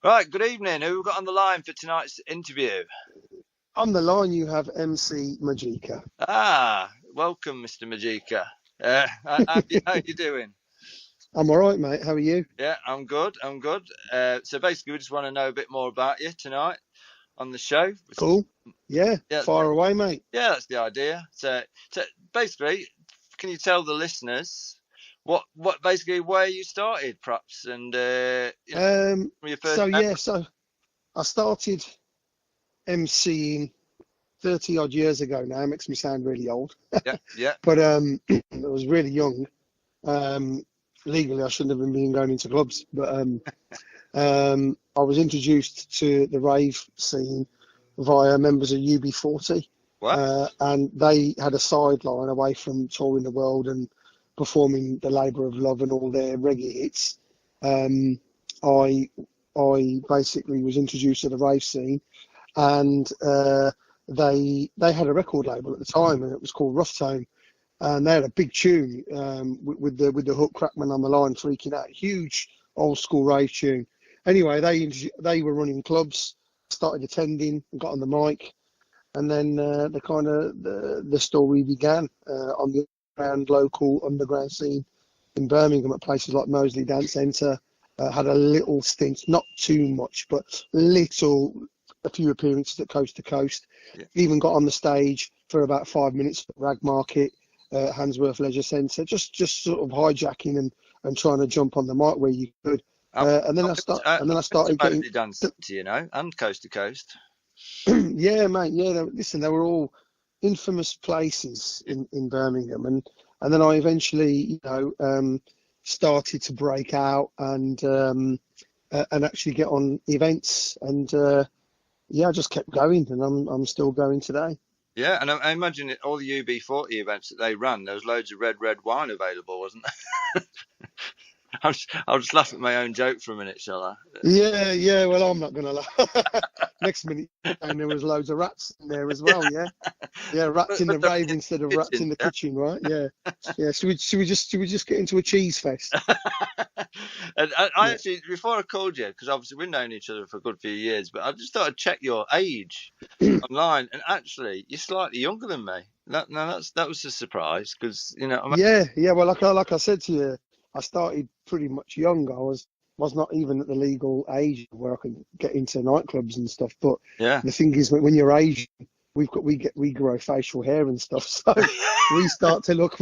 Right, good evening. Who have we got on the line for tonight's interview? On the line, you have MC Magika. Welcome, Mr. Magika. How you doing? I'm all right, mate. How are you? Yeah, I'm good. So basically, we just want to know a bit more about you tonight on the show. Cool. Yeah, fire away, mate. Yeah, that's the idea. So basically, can you tell the listeners what basically where you started, perhaps, and from your first so I started MCing 30 odd years ago now. It makes me sound really old. Yeah. But I was really young. Legally, I shouldn't have been going into clubs, but I was introduced to the rave scene via members of UB40. And they had a sideline away from touring the world and performing the Labour of Love and all their reggae hits. I basically was introduced to the rave scene, and they had a record label at the time, and it was called Rough Tone, and they had a big tune with the Hook Crackman on the line freaking out, huge old school rave tune. Anyway, they were running clubs, started attending, got on the mic, and then the story began on the local underground scene in Birmingham at places like Moseley Dance Centre. Had a little stint, not too much, but a few appearances at Coast to Coast. Yeah. Even got on the stage for about 5 minutes at Rag Market, Handsworth Leisure Centre, just sort of hijacking and trying to jump on the mic where you could. And then I started getting dance, and Coast to Coast. Yeah, mate. Yeah, listen, they were all infamous places in Birmingham, and then I eventually, started to break out and actually get on events, and I just kept going, and I'm still going today. Yeah, and I imagine all the UB40 events that they ran, there was loads of red wine available, wasn't there? I'll just laugh at my own joke for a minute, shall I? Yeah. Well, I'm not gonna laugh. Next minute, and there was loads of rats in there as well. Yeah, rats in the rave instead of rats in the kitchen, right? Yeah. Should we just get into a cheese fest? And I actually, before I called you, because obviously we've known each other for a good few years, but I just thought I'd check your age online, and actually, you're slightly younger than me. That was a surprise, because Yeah. Well, like I said to you, I started pretty much young. I was not even at the legal age where I could get into nightclubs and stuff. But the thing is, when you're Asian, we grow facial hair and stuff, so we start to look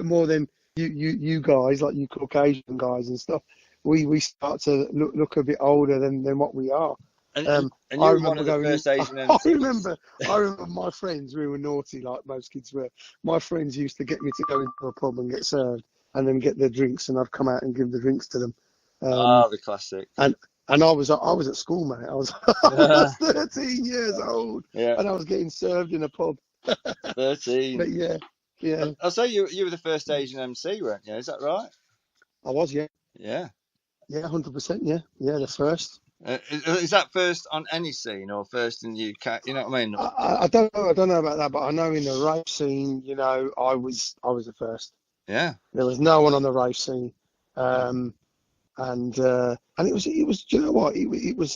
more than you guys, like you Caucasian guys and stuff. We start to look a bit older than what we are. And you were one of the first Asian MCs. I remember my friends. We were naughty, like most kids were. My friends used to get me to go into a pub and get served, and then get their drinks, and I'd come out and give the drinks to them. The classic. And I was at school, mate. I was 13 years old, and I was getting served in a pub. 13. But yeah. I'll say you were the first Asian MC, weren't you? Is that right? I was, yeah. Yeah. Yeah, 100%. Yeah, the first. Is that first on any scene or first in the UK? You know what I mean? I don't know about that, but I know in the rave scene, I was the first. Yeah. There was no one on the rave scene, and it was you know what, it was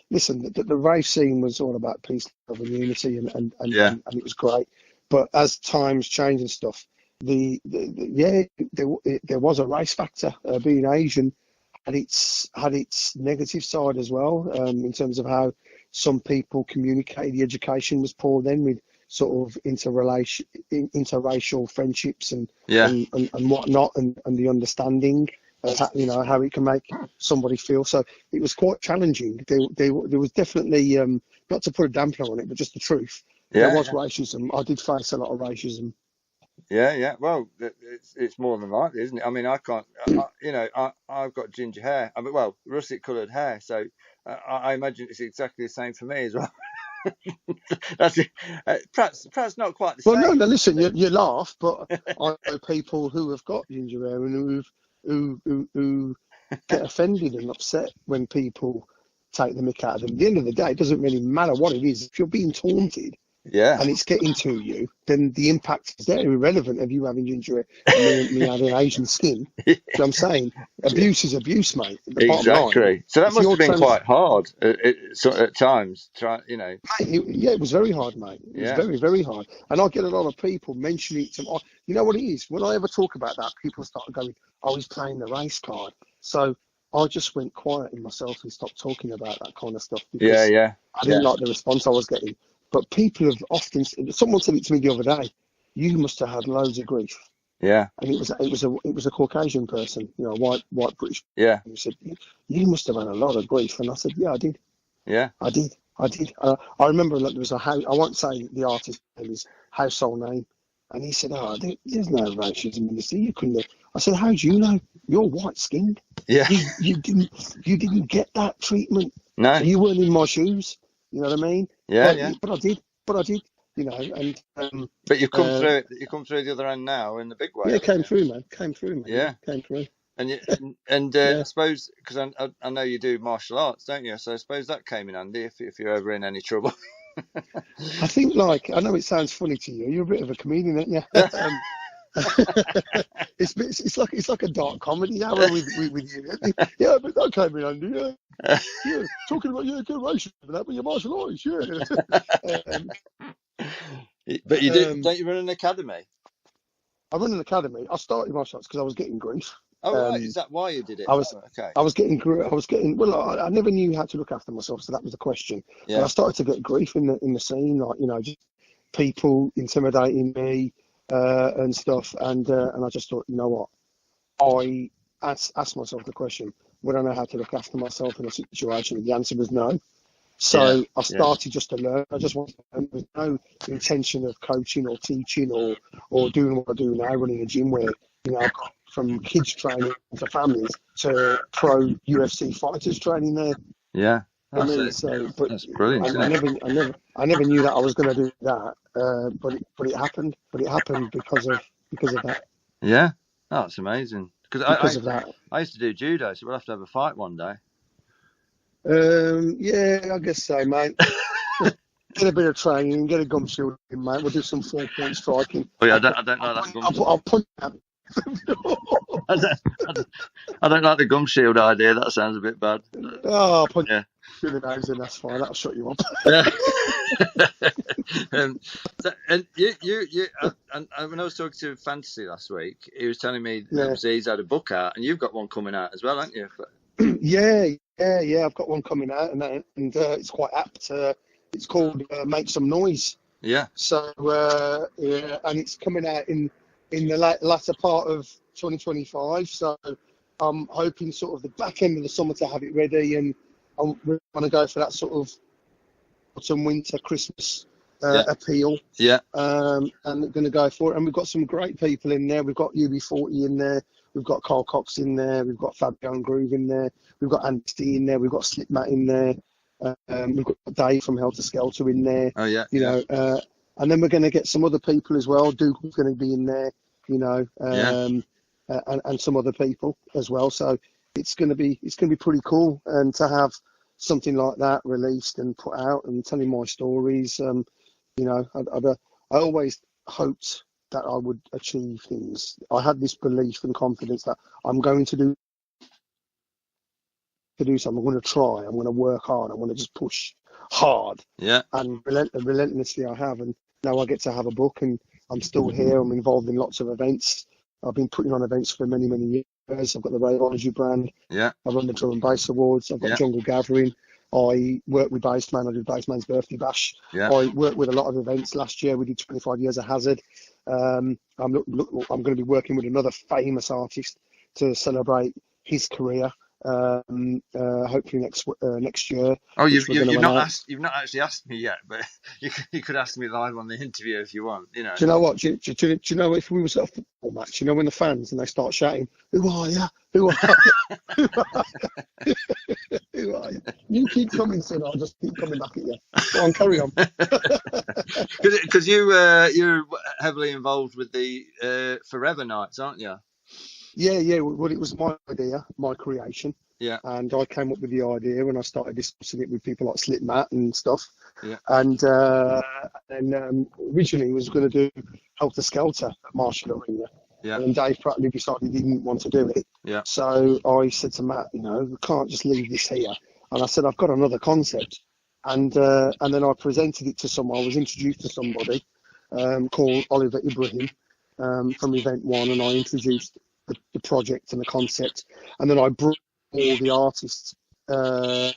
listen, the rave scene was all about peace, love, and unity, and it was great. But as times change and stuff, there was a race factor. Being Asian had its negative side as well, in terms of how some people communicated. The education was poor then, with sort of interracial friendships and whatnot, and the understanding of how it can make somebody feel. So it was quite challenging. There was definitely, not to put a dampener on it, but just the truth. There was racism. I did face a lot of racism. Yeah. Well, it's more than likely, isn't it? I mean, I can't. I've got ginger hair. I mean, well, russet-coloured hair. So I imagine it's exactly the same for me as well. That's it. Perhaps not quite the same. Well, no. Listen, you laugh, but I know people who have got ginger hair and who get offended and upset when people take the mick out of them. At the end of the day, it doesn't really matter what it is. If you're being taunted, Yeah. and it's getting to you, then the impact is there, irrelevant of you having ginger hair and me having Asian skin. Do you know what I'm saying? Abuse is abuse, mate. The bottom line. Exactly. So that If must you're have been quite hard at times. Mate, it was very hard, mate. It was Yeah. very, very hard. And I get a lot of people mentioning it to me. You know what it is? When I ever talk about that, people start going, oh, he's playing the race card. So I just went quiet in myself and stopped talking about that kind of stuff because Yeah. I didn't like the response I was getting. But people have often, someone said it to me the other day, you must have had loads of grief. Yeah. And it was a Caucasian person, you know, white British. Yeah. Who said, you must have had a lot of grief. And I said, yeah, I did. Yeah. I did. I remember there was a house, I won't say the artist's name, his household name, and he said, "Oh, there's no racism in this. You couldn't." I said, "How do you know? You're white skinned. Yeah. You didn't get that treatment. No. So you weren't in my shoes. You know what I mean? Yeah. But I did. You know, and But you come through it. You come through the other end now in the big way. yeah, came through, man. Came through, man. Yeah. Came through. And Yeah. I suppose because I know you do martial arts, don't you? So I suppose that came in handy if you're ever in any trouble. I think, I know it sounds funny to you. You're a bit of a comedian, aren't you? It's like a dark comedy hour with you. Yeah, but that came in handy. Yeah, talking about racism and that, but your martial arts, But you don't you run an academy? I run an academy. I started martial arts because I was getting grief. Oh right, is that why you did it? Okay. I was getting. Well, I never knew how to look after myself, so that was the question. Yeah. And I started to get grief in the scene, like just people intimidating me and stuff. And I just thought, you know what? I asked myself the question: would I know how to look after myself in a situation? And the answer was no. So I started just to learn. I just wanted to learn. There was no intention of coaching or teaching or doing what I do now, running a gym where I've got from kids training to families to pro UFC fighters training there. Yeah. That's brilliant. I never knew that I was going to do that, but it happened. But it happened because of that. Yeah, that's amazing. Because of that. I used to do judo, so we'll have to have a fight one day. Yeah, I guess so, mate. Get a bit of training, get a gum shield in, mate. We'll do some 4-point striking. Oh yeah, I don't like that gum shield. I'll punch that. I don't like the gum shield idea. That sounds a bit bad. Oh, I'll punch you in the nose, and that's fine. That'll shut you up. And you and when I was talking to Fantasy last week, he was telling me that he's had a book out, and you've got one coming out as well, haven't you? Yeah. I've got one coming out, and it's quite apt. It's called "Make Some Noise." Yeah. So and it's coming out in the latter part of 2025. So I'm hoping sort of the back end of the summer to have it ready, and I want to go for that sort of autumn, winter, Christmas appeal. Yeah. And we're going to go for it. And we've got some great people in there. We've got UB40 in there. We've got Carl Cox in there. We've got Fabio and Groove in there. We've got Andy in there. We've got Slipmat in there. We've got Dave from Helter Skelter in there. Oh, yeah. And then we're going to get some other people as well. Duke's going to be in there, and some other people as well. So it's going to be pretty cool. And to have something like that released and put out and telling my stories, I always hoped that I would achieve things. I had this belief and confidence that I'm going to do something. I'm going to try. I'm going to work hard. I'm going to just push hard. Yeah. And relentlessly I have. And now I get to have a book, and I'm still here. I'm involved in lots of events. I've been putting on events for many, many years. I've got the Raveology brand. Yeah. I run the Drum and Bass Awards. I've got Jungle Gathering. I work with Bassman. I did Bassman's birthday bash. Yeah. I worked with a lot of events. Last year we did 25 years of Hazard. I'm going to be working with another famous artist to celebrate his career. Hopefully next year. Oh, you've not actually asked me yet, but you could ask me live on the interview if you want. Do you know what? Do you know if we was at a football match? When the fans and they start shouting, "Who are you? Who are you? Who are you? Who are you?" You keep coming, son. I'll just keep coming back at you. Go on, carry on. Because you're heavily involved with the Forever Nights, aren't you? Yeah. Well, it was my idea, my creation. Yeah. And I came up with the idea and I started discussing it with people like Slipmat and stuff. Yeah. And then originally was going to do Helter Skelter at Marshall Arena. Yeah. And then Dave Pratley decided he didn't want to do it. Yeah. So I said to Matt, you know, we can't just leave this here. And I said, I've got another concept. And then I presented it to someone. I was introduced to somebody called Oliver Ibrahim from Event One, and I introduced the project and the concept. And then I brought all the artists that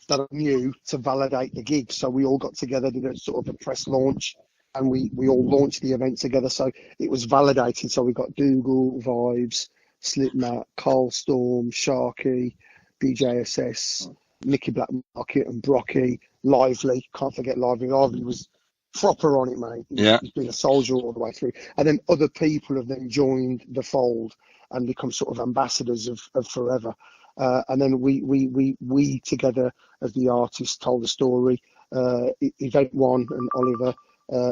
I knew to validate the gig. So we all got together, did a sort of a press launch, and we all launched the event together. So it was validated. So we got Dougal, Vibes, Slipmat, Carl Storm, Sharky, BJSS, Nicky Black Market and Brocky, Lively. Can't forget Lively. Lively was proper on it, mate. Yeah. He's been a soldier all the way through. And then other people have then joined the fold and become sort of ambassadors of Forever. And then we together as the artists told the story. Event One and Oliver,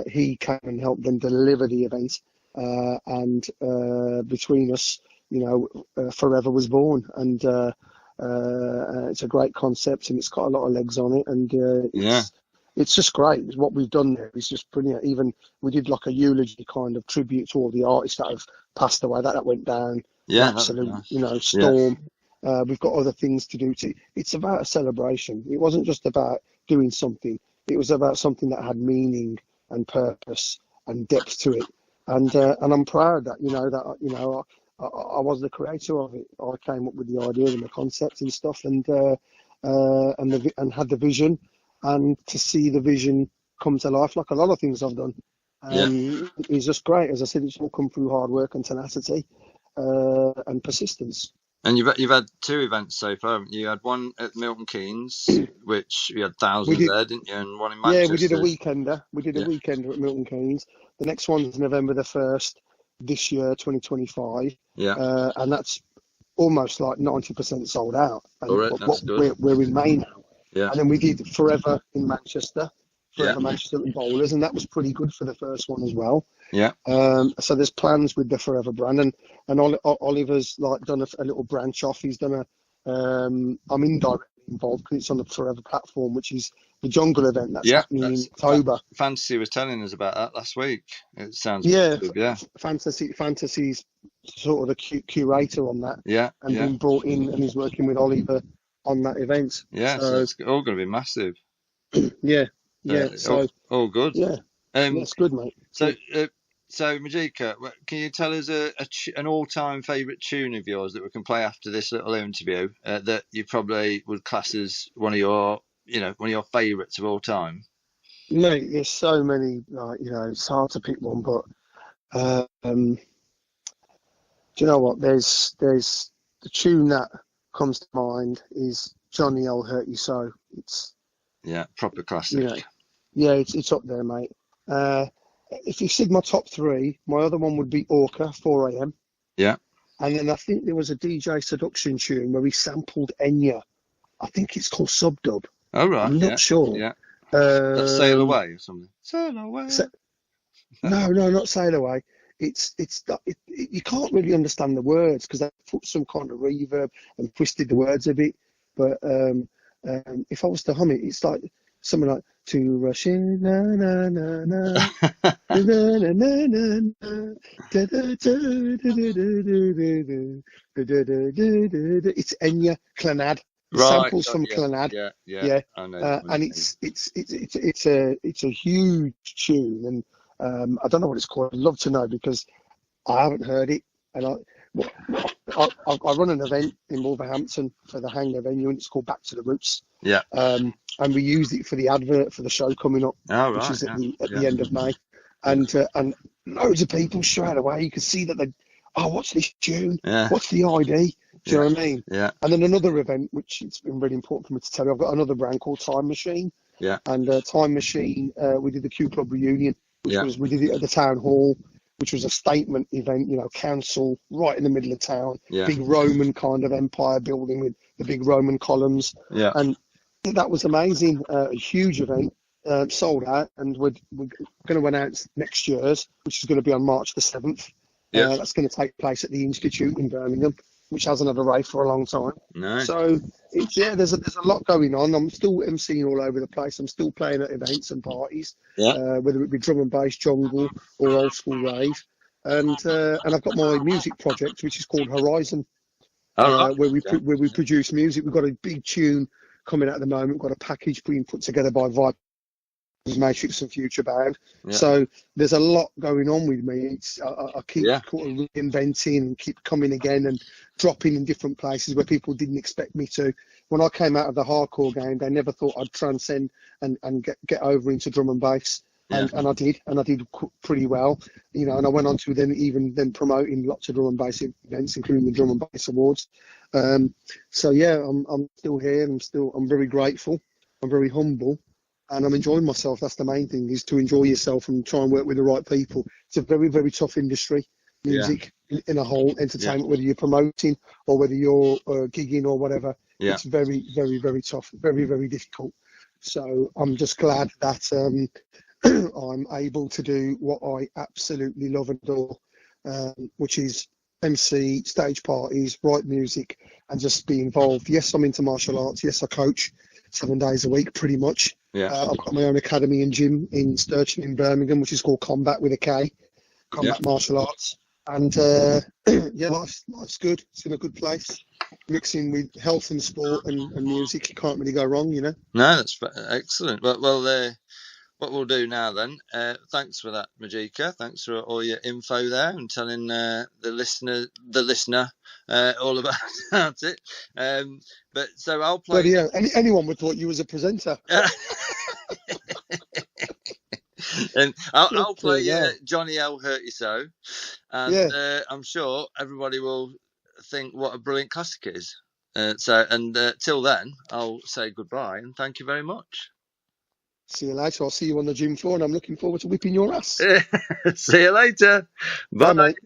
he came and helped them deliver the event. And between us, you know, Forever was born. And it's a great concept and it's got a lot of legs on it. And it's just great. What we've done there is just brilliant. Even we did like a eulogy kind of tribute to all the artists that have passed away. That went down. Yeah, Absolute, nice. you know, storm. Yeah. We've got other things to do. It's about a celebration. It wasn't just about doing something. It was about something that had meaning and purpose and depth to it. And I'm proud that, I was the creator of it. I came up with the idea and the concept and stuff, and had the vision, and to see the vision come to life, like a lot of things I've done, is just great. As I said, it's all come through hard work and tenacity and persistence. And you've had two events so far, haven't you? You had one at Milton Keynes, which you had thousands there, didn't you? And one in Manchester. Yeah, we did a weekender. We did a weekender at Milton Keynes. The next one's November the 1st this year, 2025. Yeah. And that's almost like 90% sold out. And that's good. We're in May now. Yeah. And then we did Forever in Manchester, Manchester and Bowlers, and that was pretty good for the first one as well. Yeah. So there's plans with the Forever brand, and Oliver's like done a little branch off. He's done I'm indirectly involved because it's on the Forever platform, which is the Jungle event that's happening in October. Fantasy was telling us about that last week. It sounds good, yeah. Fantasy's sort of the curator on that. Yeah. And been brought in, and he's working with Oliver on that event. Yeah, so it's all going to be massive. Yeah. So all good. Yeah. That's good, mate. So Magika, can you tell us an all-time favourite tune of yours that we can play after this little interview that you probably would class as one of your favourites of all time? Mate, there's so many. It's hard to pick one, but do you know what? There's the tune that comes to mind is Johnny I'll Hurt You So. It's proper classic. It's up there, mate. If you said my top three, my other one would be Orca, 4 a.m. Yeah. And then I think there was a DJ Seduction tune where he sampled Enya. I think it's called Subdub. Oh, right. I'm not sure. Yeah. That's Sail Away or something. Sail Away. No, not Sail Away. You can't really understand the words because they put some kind of reverb and twisted the words a bit. But if I was to hum it, it's like something like to rush in, na na na na, na na na na na, da da da da da da da. It's Enya Clannad. Samples from Clannad. Yeah. I know and it's a huge tune, and I don't know what it's called. I'd love to know because I haven't heard it, and I run an event in Wolverhampton for the Hangar venue, and it's called Back to the Roots. Yeah. And we used it for the advert for the show coming up, which is at the end of May, and loads of people straight away. You could see that what's this tune? Yeah. What's the ID? Do you know what I mean? Yeah. And then another event, which it's been really important for me to tell you, I've got another brand called Time Machine. Yeah. And Time Machine, we did the Q Club reunion, we did it at the town hall, which was a statement event, council right in the middle of town, big Roman kind of empire building with the big Roman columns. Yeah. And that was amazing, a huge event, sold out, and we're going to announce next year's, which is going to be on March the 7th. Yeah. That's going to take place at the Institute in Birmingham, which hasn't had a rave for a long time. No. So it's there's a lot going on. I'm still emceeing all over the place. I'm still playing at events and parties, whether it be drum and bass, jungle, or old school rave. And I've got my music project, which is called Horizon, where we produce music. We've got a big tune coming out at the moment. We've got a package being put together by Vibe, Matrix and Future Bound. So there's a lot going on with me. I keep reinventing and keep coming again and dropping in different places where people didn't expect me to. When I came out of the hardcore game, they never thought I'd transcend and get over into drum and bass. And I did pretty well, you know, and I went on to then promoting lots of drum and bass events, including the Drum and Bass Awards. So yeah, I'm still here, and I'm very grateful. I'm very humble, and I'm enjoying myself. That's the main thing, is to enjoy yourself and try and work with the right people. It's a very, very tough industry, music in a whole, entertainment, whether you're promoting or whether you're gigging or whatever. It's very, very, very tough, very, very difficult. So I'm just glad that I'm able to do what I absolutely love and adore, which is MC, stage parties, write music, and just be involved. Yes, I'm into martial arts. Yes, I coach 7 days a week, pretty much. I've got my own academy and gym in Sturgeon in Birmingham, which is called Combat with a K, Combat Martial Arts. And life's good. It's in a good place. Mixing with health and sport and music, you can't really go wrong, you know. No, that's excellent. Well, what we'll do now then, thanks for that, Magika. Thanks for all your info there and telling the listener all about it. But so I'll play. But yeah, anyone would thought you was a presenter. And I'll play Johnny L. Hurt You So, and I'm sure everybody will think what a brilliant classic it is. Till then, I'll say goodbye and thank you very much. See you later. I'll see you on the gym floor, and I'm looking forward to whipping your ass. See you later. Bye, mate.